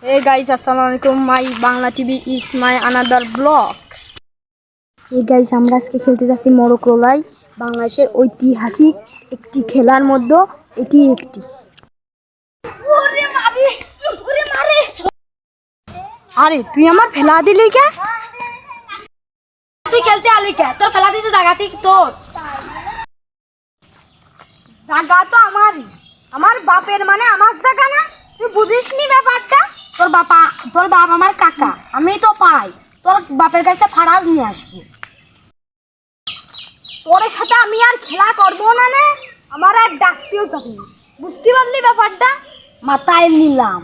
Hey guys, assalamualaikum. My Bangla TV is my another vlog. Hey guys, আমরা আজকে খেলতে যাচ্ছি মরক্কোলাই। বাংলাদেশের ঐতিহাসিক একটি খেলার মধ্যে এটি একটি। ওরে মারে, ওরে মারে। আরে তুই আমার ফেলা দিলি কে? তুই খেলতে আলি কে? তোর ফেলা দিছে জায়গাতে তোর। জায়গা তো আমারই। আমার বাপের মানে আমার জায়গা না? তুই বুঝিসনি ব্যাপারটা? তোর বাপ আমার কাকা, আমি তো পাই তোর বাপের কাছে ফারাজ নিয়ে আসবো। তোর সাথে আমি আর খেলা করবো না নে, আমার আর ডাকতেও যাবে না। বুঝতে পারলি ব্যাপারটা? মাথায় নিলাম।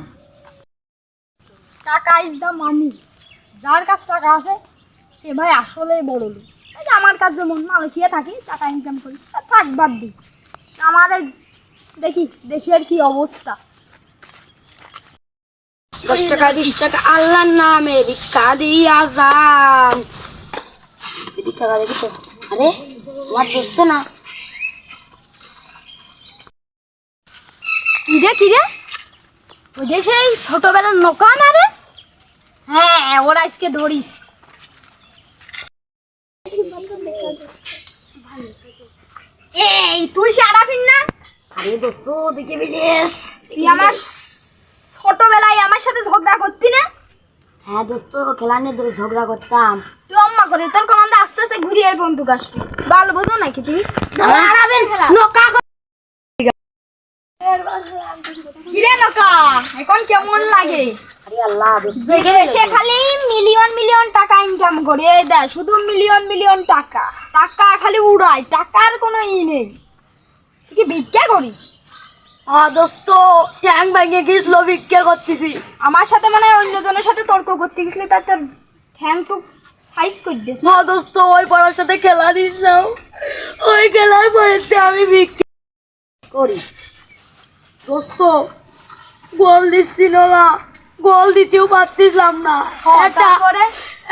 টাকা ইজ দা মানি। যার কাছে টাকা আছে সে ভাই আসলেই বড় লোক। এই যে আমার কাছে যেমন মালয়েশিয়া থাকি, টাকা ইনকাম করি, থাক বাদ দি। আমার এই দেখি দেশের কি অবস্থা। 10 টাকা 20 টাকা আল্লাহর নামে ভিক্ষা দিয়া যান। ভিক্ষা দেখি তো। আরে আমার দোস্ত না। কিরে ওই যে সেই ছোটবেলার নৌকা না রে? হ্যাঁ, ওরা আজকে ধরিস। এই তুই সারাফিন না? আরে দোস্ত দেখে বিদেশ তুই আমার ছোটবেলায় আমার সাথে ঝগড়া করতি না? হ্যাঁ দোস্ত, খেলা নিয়ে ধরে ঝগড়া করতাম। তুই অম্মা করে তোর কমান্ডা আস্তে আস্তে ঘুরিয়ে আই বন্দুক আসবি। বাল বোঝো নাকি তুমি? নৌকা কিরে নৌকা এখন কেমন লাগে? আরে আল্লাহ দেখে সে খালি মিলিয়ন টাকা ইনকাম করে। এই দেখ শুধু মিলিয়ন টাকা খালি উড়ায়, টাকার কোনো ই নেই। তুই কি ভিক্ষা করিস? দোস্ত ট্যাং ভেঙে গেছিল, ভিক্ষা করতেছি। আমার সাথে মানে অন্যজনের সাথে তর্ক করতে গেছিলি, তার তোর ঠ্যাং টুক সাইজ করে দিস। দোস্ত ওই পড়ার সাথে খেলা দিস না, ওই খেলার পরেতে আমি ভিক্ষা করি। দোস্ত গোল দিচ্ছিল না, গোল দিতেও পারছিলাম না।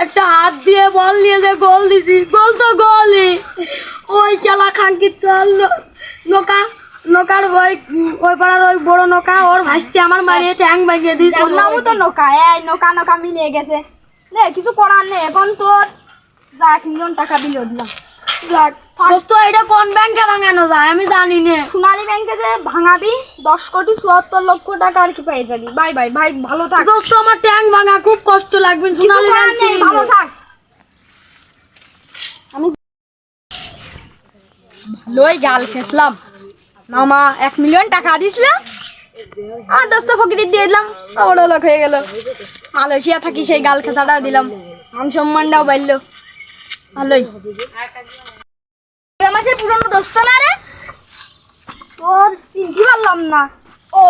একটা হাত দিয়ে বল নিয়ে যে গোল দিছি, গোল তো গোলই। ওই খেলা খাঙ্কি চল নৌকার ওই পাড়ার ওই বড় নৌকা ওর ভাসছে আমার মারিয়ে ট্যাং ভাঙিয়ে দিয়েছে। নামও তো নৌকা, এই নৌকা মিলিয়ে গেছে। নে কিছু করার নেই, এখন তোর যা 1 মিলিয়ন টাকা দিলেও দিলাম। যাক দোস্ত, এটা কোন ব্যাংকে ভাঙানো যায় আমি জানি না। সোনালী ব্যাংকে যে ভাঙাবি 10,74,00,000 টাকা আর কি পেয়ে যাবি। বাই ভাই ভালো থাক দোস্ত। আমার ট্যাং ভাঙা খুব কষ্ট লাগবে। সোনালী ব্যাংকে ভালো থাক। আমি ভালোই গাল খেসলাম। মামা 1 মিলিয়ন টাকা দিছিল, আর দোস্ত ফকির দিয়ে দিলাম, বড় লোক হয়ে গেল। মালয়েশিয়া থাকি সেই গাল খেসাটাও দিলাম, মান সম্মানটাও বাড়লো। ভালোই। আমার সেই পুরনো দোস্ত না রে? তোর চিনতে পারলাম না। ও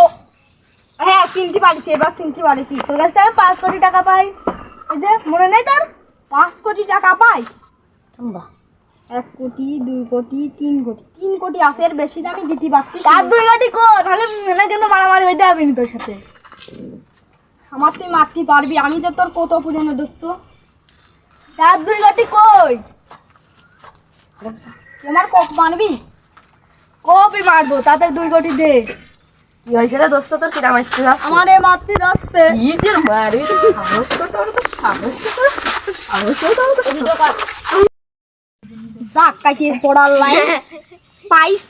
হ্যাঁ চিনতে পারিস, এবার চিনতে পারিস। তোর কাছ থেকে 5 কোটি টাকা পাই। এই যে মনে নেই তোর? 5 কোটি টাকা পাই। 1 কোটি 2 কোটি 3 কোটি 3 কোটি আছে, এর বেশি দামি দিতে পারতি। তার 2 কোটি কো, তাহলে মেলা কিন্তু মারামারি হইতে হবে না তোর সাথে। আমার তুই মারতে পারবি, আমি যে তোর কত পুরনো দোস্ত। তার 2 কোটি কই? আমার কপ মারবি? কপই মারবো, তাতে 2 কোটি দে। কি হয়েছে রে দোস্ত তোর? কিরা মারতে যাস? আমারে মারতে যাচ্ছে। কি যে মারবি তুই? সাহস যাক কাটিয়ে পড়ার লাইন পাইস।